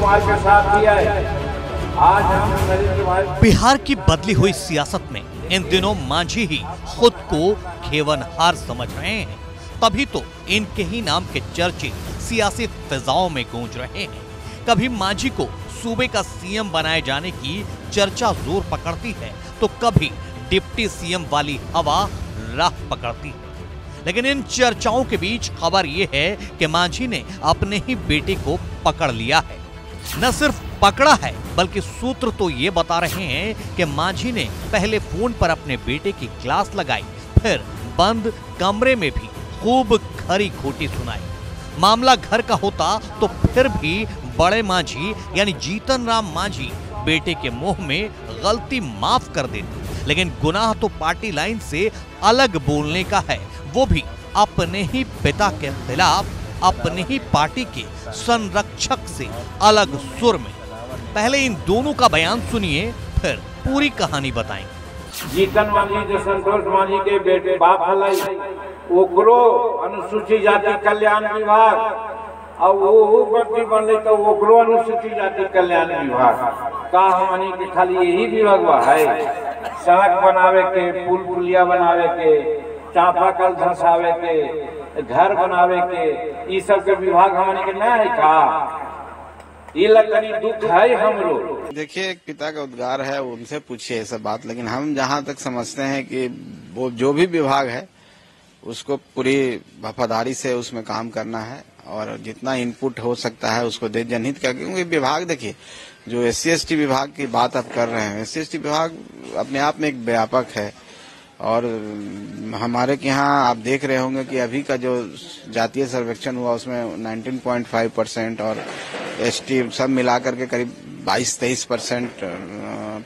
कुमार के साथ किया है। आज हम नरेंद्र कुमार। बिहार की बदली हुई सियासत में इन दिनों मांझी ही खुद को खेवनहार समझ रहे हैं, तभी तो इनके ही नाम के चर्चे सियासी फिजाओं में गूंज रहे हैं। कभी मांझी को सूबे का सीएम बनाए जाने की चर्चा जोर पकड़ती है, तो कभी डिप्टी सीएम वाली हवा राह पकड़ती है। लेकिन इन चर्चाओं के बीच खबर यह है कि मांझी ने अपने ही बेटे को पकड़ लिया है। न सिर्फ पकड़ा है, बल्कि सूत्र तो ये बता रहे हैं कि मांझी ने पहले फोन पर अपने बेटे की क्लास लगाई, फिर बंद कमरे में भी खूब खरी खोटी सुनाई। मामला घर का होता तो फिर भी बड़े मांझी यानी जीतन राम मांझी बेटे के मुंह में गलती माफ कर देते, लेकिन गुनाह तो पार्टी लाइन से अलग बोलने का है, वो भी अपने ही पिता के खिलाफ, अपने ही पार्टी के संरक्षक से अलग सुर में। पहले इन दोनों का बयान सुनिए, फिर पूरी कहानी बताएंगे। जीतन मांझी जो संतोष मांझी के बेटे बाप हलाई, ओकरो अनुसूचित जाति कल्याण विभाग और वो मंत्री बनले तो ओकरो अनुसूचित जाति कल्याण विभाग का हमनी के खाली यही विभाग है। सड़क बनावे के, पुल पुलिया बनावे के, चापाकल धंसावे के, घर बनावे के, ये सब के विभाग हमनी के ना है का? ये लगनी दुख है हमरो। देखिए, एक पिता का उद्गार है, उनसे पूछिए ये सब बात, लेकिन हम जहाँ तक समझते हैं कि वो जो भी विभाग है उसको पूरी वफादारी से उसमें काम करना है और जितना इनपुट हो सकता है उसको दे जनहित का। क्योंकि विभाग देखिए, जो SC/ST विभाग की बात आप कर रहे हैं, SC/ST विभाग अपने आप में एक व्यापक है और हमारे के यहाँ आप देख रहे होंगे कि अभी का जो जातीय सर्वेक्षण हुआ उसमें 19.5% और ST सब मिलाकर के करीब 22-23%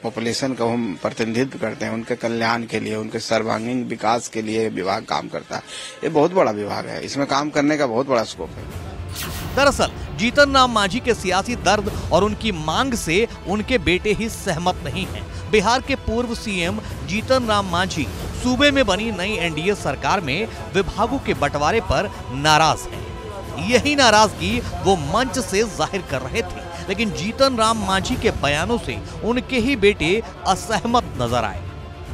पॉपुलेशन को हम प्रतिनिधित्व करते हैं। उनके कल्याण के लिए, उनके सर्वांगीण विकास के लिए विभाग काम करता है। ये बहुत बड़ा विभाग है, इसमें काम करने का बहुत बड़ा स्कोप है। दरअसल जीतन राम मांझी के सियासी दर्द और उनकी मांग से उनके बेटे ही सहमत नहीं हैं। बिहार के पूर्व सीएम जीतन राम मांझी सूबे में बनी नई NDA सरकार में विभागों के बंटवारे पर नाराज हैं। यही नाराजगी वो मंच से जाहिर कर रहे थे, लेकिन जीतन राम मांझी के बयानों से उनके ही बेटे असहमत नजर आए।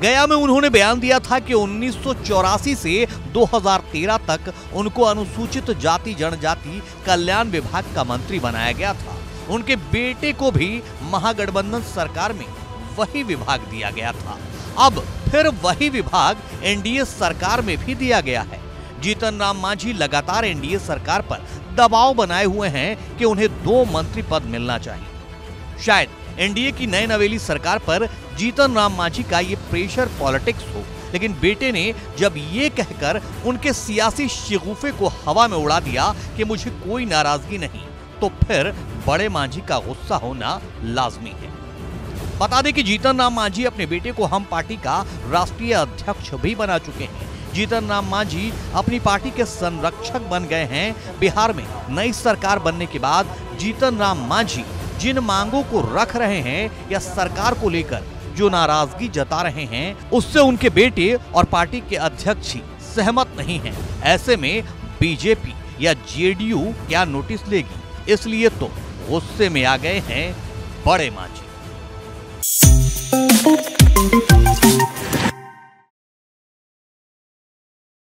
गया में उन्होंने बयान दिया था कि 1984 से 2013 तक उनको अनुसूचित जाति जनजाति कल्याण विभाग का मंत्री बनाया गया था। उनके बेटे को भी महागठबंधन सरकार में वही विभाग दिया गया था। अब फिर वही विभाग NDA सरकार में भी दिया गया है। जीतन राम मांझी लगातार NDA सरकार पर दबाव बनाए हुए हैं कि उन्हें 2 मंत्री पद मिलना चाहिए। शायद NDA की नई नवेली सरकार पर जीतन राम मांझी का ये प्रेशर पॉलिटिक्स हो, लेकिन बेटे ने जब ये कहकर उनके सियासी शिगुफे को हवा में उड़ा दिया कि मुझे कोई नाराजगी नहीं, तो फिर बड़े मांझी का गुस्सा होना लाजमी है। बता दें कि जीतन राम मांझी अपने बेटे को हम पार्टी का राष्ट्रीय अध्यक्ष भी बना चुके हैं। जीतन राम मांझी अपनी पार्टी के संरक्षक बन गए हैं। बिहार में नई सरकार बनने के बाद जीतन राम मांझी जिन मांगों को रख रहे हैं या सरकार को लेकर जो नाराजगी जता रहे हैं, उससे उनके बेटे और पार्टी के अध्यक्ष ही सहमत नहीं हैं। ऐसे में बीजेपी या JDU क्या नोटिस लेगी, इसलिए तो गुस्से में आ गए हैं बड़े मांझी।